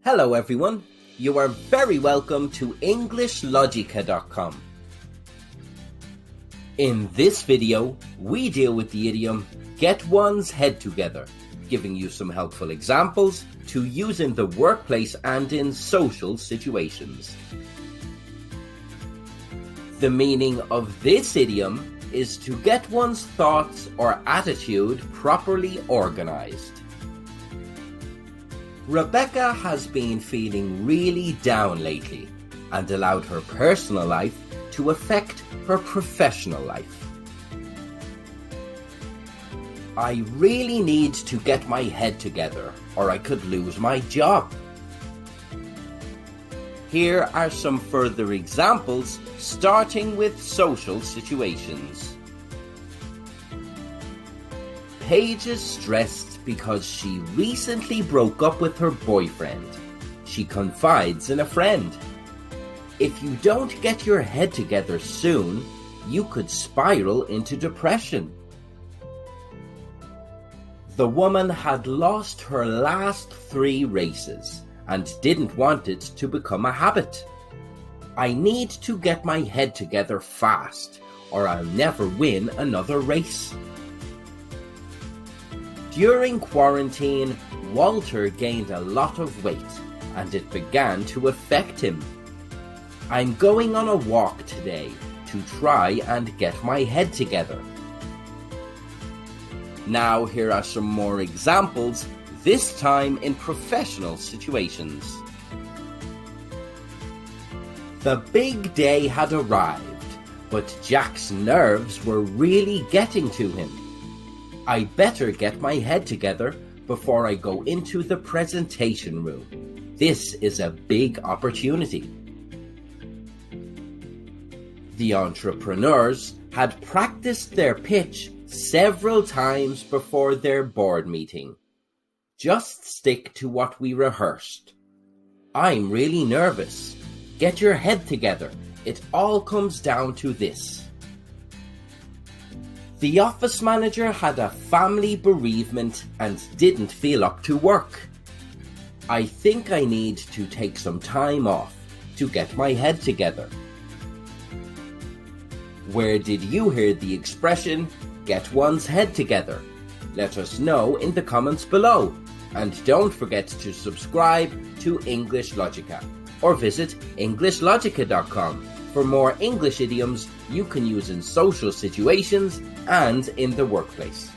Hello everyone, you are very welcome to EnglishLogica.com. In this video, we deal with the idiom, get one's head together, giving you some helpful examples to use in the workplace and in social situations. The meaning of this idiom is to get one's thoughts or attitude properly organized. Rebecca has been feeling really down lately and allowed her personal life to affect her professional life. I really need to get my head together or I could lose my job. Here are some further examples, starting with social situations. Paige is stressed because she recently broke up with her boyfriend. She confides in a friend. If you don't get your head together soon, you could spiral into depression. The woman had lost her last 3 races and didn't want it to become a habit. I need to get my head together fast, or I'll never win another race. During quarantine, Walter gained a lot of weight, and it began to affect him. I'm going on a walk today to try and get my head together. Now here are some more examples, this time in professional situations. The big day had arrived, but Jack's nerves were really getting to him. I better get my head together before I go into the presentation room. This is a big opportunity. The entrepreneurs had practiced their pitch several times before their board meeting. Just stick to what we rehearsed. I'm really nervous. Get your head together. It all comes down to this. The office manager had a family bereavement and didn't feel up to work. I think I need to take some time off to get my head together. Where did you hear the expression, get one's head together? Let us know in the comments below. And don't forget to subscribe to EnglishLogica or visit EnglishLogica.com for more English idioms you can use in social situations and in the workplace.